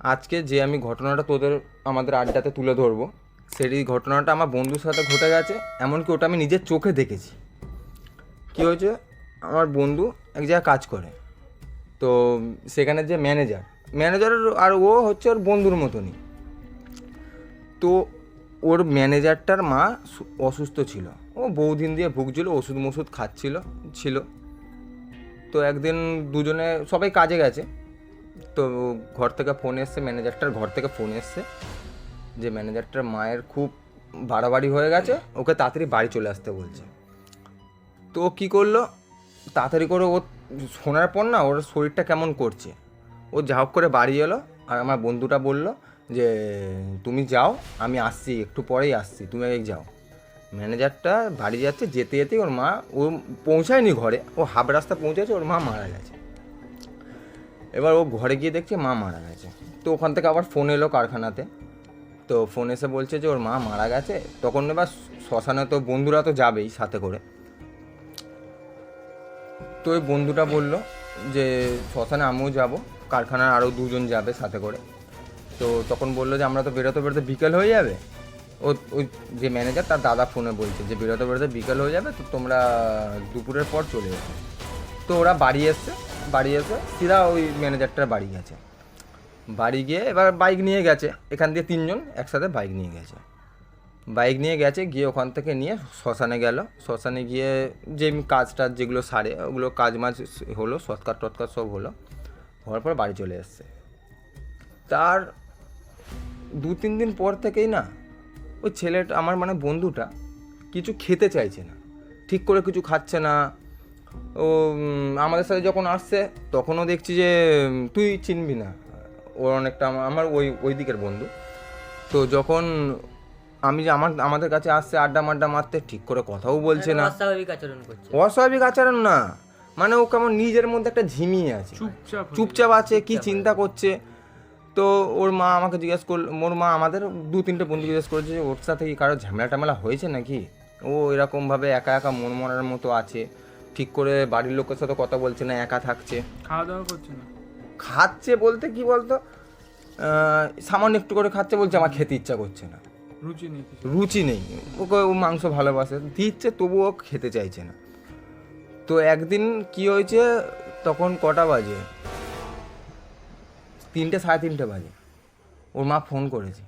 আজকে যে আমি ঘটনাটা আমাদের আড্ডাতে তুলে ধরবো, সেই ঘটনাটা আমার বন্ধুর সাথে ঘটে গেছে। এমনকি ওটা আমি নিজের চোখে দেখেছি। কী হয়েছে, আমার বন্ধু এক জায়গায় কাজ করে, তো সেখানে যে ম্যানেজার আর ও হচ্ছে ওর বন্ধুর মতনই। তো ওর ম্যানেজারটার মা অসুস্থ ছিল, ও বহুদিন দিয়ে ভুগছিল, ওষুধ ছিল। তো একদিন দুজনে সবাই কাজে গেছে, তো ঘর থেকে ফোন এসছে, ম্যানেজারটার ঘর থেকে ফোন এসছে যে ম্যানেজারটার মায়ের খুব বাড়াবাড়ি হয়ে গেছে, ওকে তাড়াতাড়ি বাড়ি চলে আসতে বলছে। তো ও কী করলো, তাড়াতাড়ি করে ও শোনার পর না ওর শরীরটা কেমন করছে, ও যা হোক করে বাড়ি এলো। আর আমার বন্ধুটা বলল যে তুমি যাও, আমি আসছি, একটু পরেই আসছি, তুমি আগে যাও। ম্যানেজারটা বাড়ি যাচ্ছে, যেতে যেতেই ওর মা, ও পৌঁছায়নি ঘরে, ও হাফ রাস্তা পৌঁছেছে, ওর মা মারা গেছে। এবার ও ঘরে গিয়ে দেখছে মা মারা গেছে। তো ওখান থেকে আবার ফোন এলো কারখানাতে, তো ফোন এসে বলছে যে ওর মা মারা গেছে। তখন এবার শ্মশানে তো বন্ধুরা তো যাবেই সাথে করে। তো ওই বন্ধুটা বলল যে শ্মশানে আমিও যাব, কারখানার আরও দুজন যাবে সাথে করে। তো তখন বললো যে আমরা তো বেরোতে বেরোতে বিকেল হয়ে যাবে। ওই যে ম্যানেজার, তার দাদা ফোনে বলছে যে বেরোতে বেরোতে বিকেল হয়ে যাবে, তো তোমরা দুপুরের পর চলে এসো। তো ওরা বাড়ি এসে সিধা ওই ম্যানেজারটার বাড়ি গেছে। বাড়ি গিয়ে এবার বাইক নিয়ে গেছে, এখান দিয়ে তিনজন একসাথে বাইক নিয়ে গেছে, গিয়ে ওখান থেকে নিয়ে শ্মশানে গেল। শ্মশানে গিয়ে যে কাজটা যেগুলো সারে, ওগুলো কাজ মাজ হলো, সৎকার সব হওয়ার পর বাড়ি চলে এসছে। তার 2-3 দিন পর থেকেই না ওই ছেলেটা, আমার মানে বন্ধুটা, কিছু খেতে চাইছে না, ঠিক করে কিছু খাচ্ছে না। ও আমাদের সাথে যখন আসছে তখনও দেখছি যে তুই চিনবি না, ওর অনেকটা আমার ওই দিকের বন্ধু। তো যখন আমি যে আমাদের কাছে আসছে আড্ডা মারতে, ঠিক করে কথাও বলছে না, অস্বাভাবিক আচরণ না, মানে ও কেমন নিজের মধ্যে একটা ঝিমিয়ে আছে, চুপচাপ আছে, কি চিন্তা করছে। তো ওর মা আমাকে জিজ্ঞেস করলো, ওর মা আমাদের 2-3টে বন্ধু জিজ্ঞেস করেছে যে ওর সাথে কি কারো ঝামেলা হয়েছে নাকি, ও এরকমভাবে একা মন মরার মতো আছে, ঠিক করে বাড়ির লোকের সাথে কথা বলছে না, একা থাকছে, খাওয়া দাওয়া করছে না। খাচ্ছে বলতে কি বলতো, সামান্য একটু করে খাচ্ছে, বলছে আমার খেতে ইচ্ছা করছে না, রুচি নেই, ওকে ও মাংস ভালোবাসে, দিচ্ছে তবুও খেতে চাইছে না। তো একদিন কি হয়েছে, তখন কটা বাজে, 3টে 3:30 বাজে, ওর মা ফোন করেছে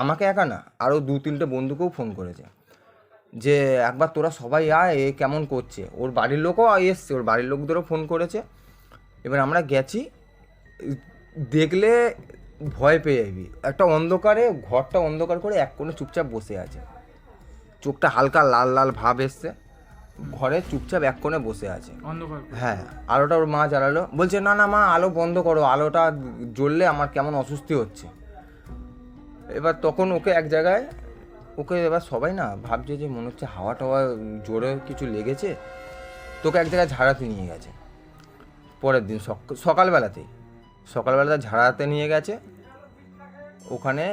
আমাকে, একা না, আরও 2-3টে বন্ধুকেও ফোন করেছে যে একবার তোরা সবাই আয়, এ কেমন করছে। ওর বাড়ির লোকও এসছে, ওর বাড়ির লোকদেরও ফোন করেছে। এবার আমরা গেছি, দেখলে ভয় পেয়ে যাবি, একটা অন্ধকারে, ঘরটা অন্ধকার করে এক কোণে চুপচাপ বসে আছে, চোখটা হালকা লাল লাল ভাব এসছে, ঘরে চুপচাপ এক কোণে বসে আছে। হ্যাঁ, আলোটা ওর মা জ্বালালো, বলছে না মা, আলো বন্ধ করো, আলোটা জ্বললে আমার কেমন অস্বস্তি হচ্ছে। এবার তখন ওকে এক জায়গায়, এবার সবাই না ভাবছে যে মনে হচ্ছে হাওয়া টাওয়া জোরে কিছু লেগেছে, তোকে এক জায়গায় ঝাড়াতে নিয়ে গেছে। পরের দিন সকালবেলাতে ঝাড়াতে নিয়ে গেছে। ওখানে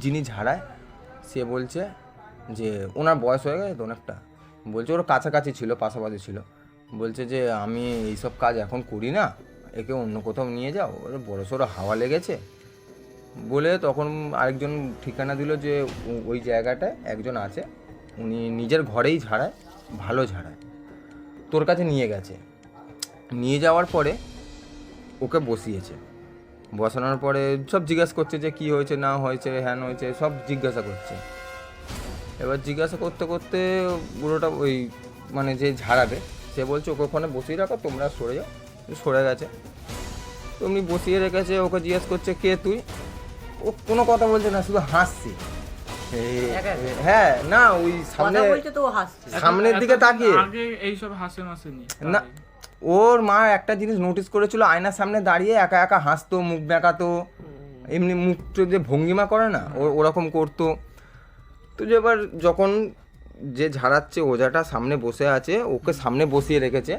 যিনি ঝাড়ায় সে বলছে যে ওনার বয়স হয়ে গেছে তো অনেকটা, বলছে ওর কাছাকাছি ছিল, পাশাপাশি ছিল, বলছে যে আমি এইসব কাজ এখন করি না, একে অন্য কোথাও নিয়ে যাও, ওর বড়সড় হাওয়া লেগেছে বলে। তখন আরেকজন ঠিকানা দিল যে ওই জায়গাটায় একজন আছে, উনি নিজের ঘরেই ঝাড়ায়, ভালো ঝাড়ায়, তোর কাছে নিয়ে গেছে। নিয়ে যাওয়ার পরে ওকে বসানোর পরে সব জিজ্ঞাসা করছে যে কী হয়েছে না হয়েছে, হ্যান হয়েছে, সব জিজ্ঞাসা করছে। এবার জিজ্ঞাসা করতে করতে পুরোটা ওই মানে যে ঝাড়াবে সে বলছে ওকে ওখানে বসিয়ে রাখো, তোমরা সরে যাও। সরে গেছে, তো এমনি বসিয়ে রেখেছে। ওকে জিজ্ঞেস করছে কে তুই, ও কোনো কথা বলছে না, শুধু হাসছে। হ্যাঁ, না ওই সামনের দিকে তাকিয়ে, না ওর মা একটা জিনিস নোটিস করেছিল, আয়নার সামনে দাঁড়িয়ে একা একা হাসতো, মুখ বেঁকাতো, এমনি মুখ যে ভঙ্গিমা করে না ওরকম করতো। তো যে এবার যখন যে ঝাড়াচ্ছে ওজাটা সামনে বসে আছে, ওকে সামনে বসিয়ে রেখেছে,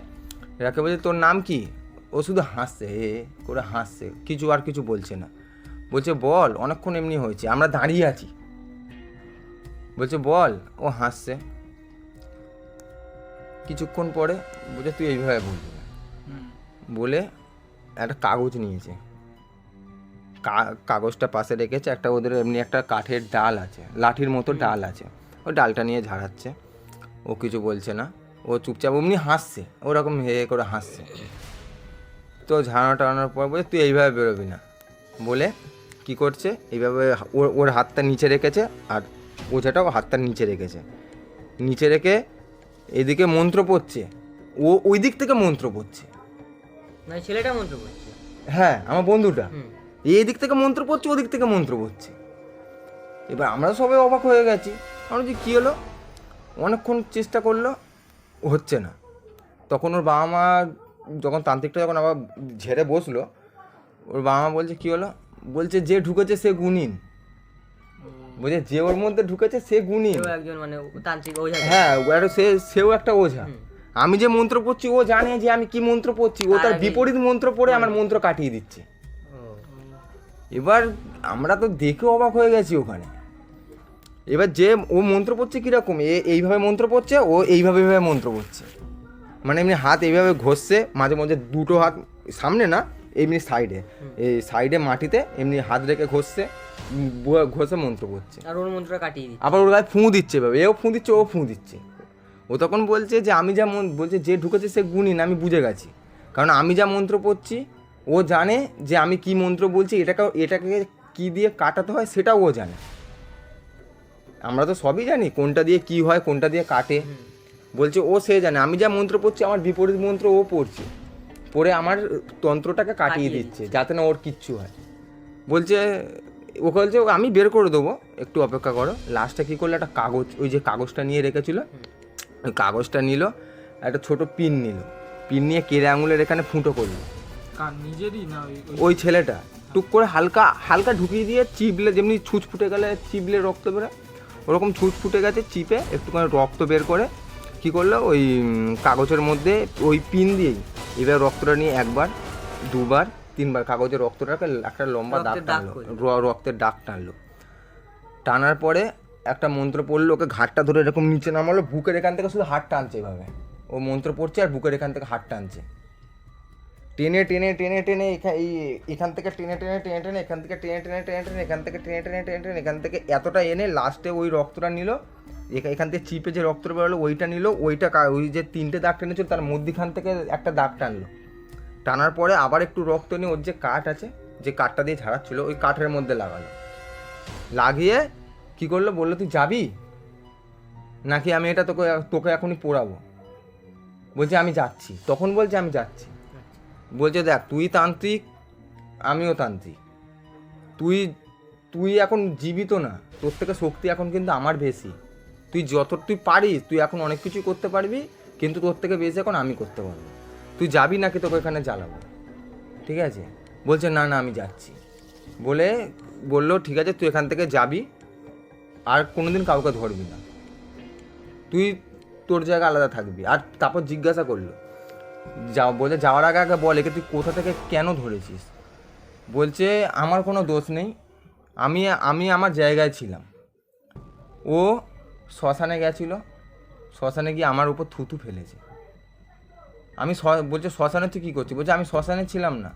রেখে বলছে তোর নাম কি, ও শুধু হাসছে, করে হাসছে, কিছু বলছে না। বলছে বল, অনেকক্ষণ এমনি হয়েছে, আমরা দাঁড়িয়ে আছি, বলছে বল, ও হাসছে। কিছুক্ষণ পরে বলছে তুই এইভাবে বলবি না, বলে একটা কাগজ নিয়েছে, কাগজটা পাশে রেখেছে, একটা ওদের এমনি একটা কাঠের ডাল আছে, লাঠির মতো ডাল আছে, ও ডালটা নিয়ে ঝাড়াচ্ছে। ও কিছু বলছে না, ও চুপচাপ অমনি হাসছে, ওরকম হে করে হাসছে। তো ঝাড়ানো টাড়ানোর পর বলে তুই এইভাবে বেরোবি না বলে কি করছে, এইভাবে ওর হাতটা নিচে রেখেছে, আর ওঝাটাও হাতটা নিচে রেখেছে, নিচে রেখে এদিকে মন্ত্র পড়ছে, ও ওই দিক থেকে মন্ত্র পড়ছে। মানে ছেলেটা মন্ত্র পড়ছে? হ্যাঁ, আমার বন্ধুটা এই দিক থেকে মন্ত্র পড়ছে, ওদিক থেকে মন্ত্র পড়ছে। এবার আমরা সবাই অবাক হয়ে গেছি, আমরা যে কী হলো, অনেকক্ষণ চেষ্টা করলো, হচ্ছে না। তখন ওর বাবা মা যখন তান্ত্রিকটা যখন আবার ঝেড়ে বসলো, ওর বাবা মা বলছে কী হলো, বলছে যে ঢুকেছে সে গুণিন, বলছে যে ওর মধ্যে ঢুকেছে সে গুণিন, একজন মানে তান্ত্রিক ওঝা। হ্যাঁ, সেও একটা ওঝা। আমি যে মন্ত্র পড়ছি ও জানে যে আমি কি মন্ত্র পড়ছি, ও তার বিপরীত মন্ত্র পড়ে আমার মন্ত্র কাটিয়ে দিচ্ছে। এবার আমরা তো দেখে অবাক হয়ে গেছি ওখানে। এবার যে ও মন্ত্র পড়ছে কীরকম, এইভাবে মন্ত্র পড়ছে, ও এইভাবে মন্ত্র পড়ছে, মানে এমনি হাত এইভাবে ঘষছে, মাঝে মাঝে দুটো হাত সামনে না, এমনি সাইডে, এই সাইডে মাটিতে এমনি হাত রেখে ঘষছে, ঘষে মন্ত্র পড়ছে, আর ওর মন্ত্রটা কাটিয়ে দিচ্ছে। আবার ওর গায়ে ফুঁ দিচ্ছে, এভাবে এও ফুঁ দিচ্ছে, ও ফুঁ দিচ্ছে। ও তখন বলছে যে আমি যা বলছে যে ঢুকেছে সে গুণিন, আমি বুঝে গেছি, কারণ আমি যা মন্ত্র পড়ছি ও জানে যে আমি কি মন্ত্র বলছি, এটাকে কি দিয়ে কাটাতে হয় সেটাও ও জানে। আমরা তো সবই জানি কোনটা দিয়ে কি হয়, কোনটা দিয়ে কাটে, বলছে ও সে জানে, আমি যা মন্ত্র পড়ছি আমার বিপরীত মন্ত্র ও পড়ছে, পড়ে আমার তন্ত্রটাকে কাটিয়ে দিচ্ছে যাতে না ওর কিচ্ছু হয়। বলছে ও বলছে আমি বের করে দেবো, একটু অপেক্ষা করো। লাস্টে কী করলো, একটা কাগজ, ওই যে কাগজটা নিয়ে রেখেছিল, ওই কাগজটা নিল, একটা ছোট পিন নিল, পিন নিয়ে কেড়ে আঙুলের এখানে ফুটো করলো। নিজেরই না ওই ছেলেটা টুক করে হালকা হালকা ঢুকিয়ে দিয়ে চিপলে, যেমনি ছুঁচ ফুটে গেলে চিপলে রক্ত বেরোয়, ওরকম ছুঁচ ফুটে গেছে, চিপে একটুখানি রক্ত বের করে কী করলো, ওই কাগজের মধ্যে ওই পিন দিয়েই এবার রক্তটা নিয়ে একবার, দুবার, তিনবার কাগজের রক্তটাকে একটা লম্বা দাগ টানলো, রক্তের দাগ টানলো। টানার পরে একটা মন্ত্র পড়লো, ওকে ঘাটটা ধরে এরকম নিচে নামালো, বুকের এখান থেকে শুধু হাত টানছে এভাবে, ও মন্ত্র পড়ছে আর বুকের এখান থেকে হাত টানছে, টেনে টেনে টেনে টেনে এখান থেকে টেনে টেনে টেনে টেনে এখান থেকে টেনে টেনে টেনে টেনে এখান থেকে টেনে টেনে টেনে টেনে এখান থেকে এতটা এনে লাস্টে ওই রক্তটা নিল, এখান থেকে চিপে যে রক্তটা বেরোলো ওইটা নিল, ওই যে তিনটে দাগ টেনেছিল তার মধ্যখান থেকে একটা দাগ টানলো। টানার পরে আবার একটু রক্ত নিয়ে ওর যে কাঠ আছে, যে কাঠটা দিয়ে ঝাড়াচ্ছিল, ওই কাঠের মধ্যে লাগালো, লাগিয়ে কী করলো, বললো তুই যাবি নাকি আমি এটা তোকে এখনই পোড়াবো। বলছে আমি যাচ্ছি, তখন বলছে আমি যাচ্ছি। বলছে দেখ তুই তান্ত্রিক, আমিও তান্ত্রিক, তুই এখন জীবিত না, তোর থেকে শক্তি এখন কিন্তু আমার বেশি, তুই পারিস, তুই এখন অনেক কিছু করতে পারবি, কিন্তু তোর থেকে বেশি এখন আমি করতে পারবো, তুই যাবি নাকি তোকে এখানে জ্বালাবো, ঠিক আছে? বলছে না না আমি যাচ্ছি। বললো ঠিক আছে তুই এখান থেকে যাবি, আর কোনোদিন কাউকে ধরবি না, তুই তোর জায়গা আলাদা থাকবি। আর তারপর জিজ্ঞাসা করলো, বলছে যাওয়ার আগে আগে বল একে তুই কোথা থেকে কেন ধরেছিস। বলছে আমার কোনো দোষ নেই, আমি আমার জায়গায় ছিলাম, ও শ্মশানে গেছিলো, শ্মশানে গিয়ে আমার উপর থুতু ফেলেছে। বলছে শ্মশানে তুই কী করছিস? বলছে আমি শ্মশানে ছিলাম না,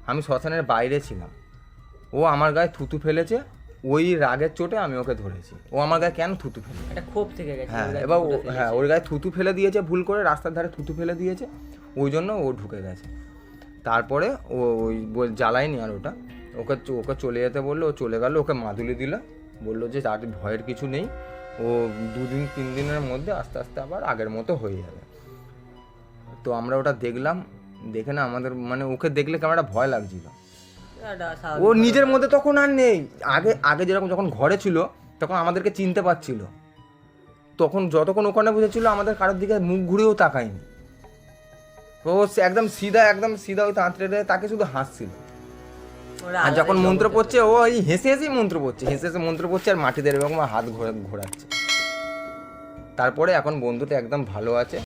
আমি শ্মশানের বাইরে ছিলাম, ও আমার গায়ে থুতু ফেলেছে, ওই রাগের চোটে আমি ওকে ধরেছি। ও আমার গায়ে কেন থুতু ফেলেছে? এটা ক্ষোভ থেকে গেছে। হ্যাঁ, এবার ওর গায়ে থুতু ফেলে দিয়েছে, ভুল করে রাস্তার ধারে থুতু ফেলে দিয়েছে, ওই জন্য ও ঢুকে গেছে। তারপরে ও ওই জ্বালায়নি আর ওকে চলে যেতে বললো, ও চলে গেল, ওকে মাদুলি দিল, বললো যে তার ভয়ের কিছু নেই, ও 2-3 দিনের মধ্যে আস্তে আস্তে আবার আগের মতো হয়ে যাবে। তো আমরা ওটা দেখলাম, দেখে না আমাদের মানে ওকে দেখলে কেমন একটা ভয় লাগছিল। ও নিজের মধ্যে তখন আর নেই, আগে যেরকম যখন ঘরে ছিল তখন আমাদেরকে চিনতে পারছিল, তখন যতক্ষণ ওখানে বুঝেছিল আমাদের কারোর দিকে মুখ ঘুরেও তাকায়নি, ও একদম সিধা ওই তাঁতরে তাকে শুধু হাসছিল। আর যখন মন্ত্র পড়ছে ও ওই হেসে মন্ত্র পড়ছে আর মাটিতে এরকম হাত ঘোরাচ্ছে। তারপরে এখন বন্ধুটা একদম ভালো আছে।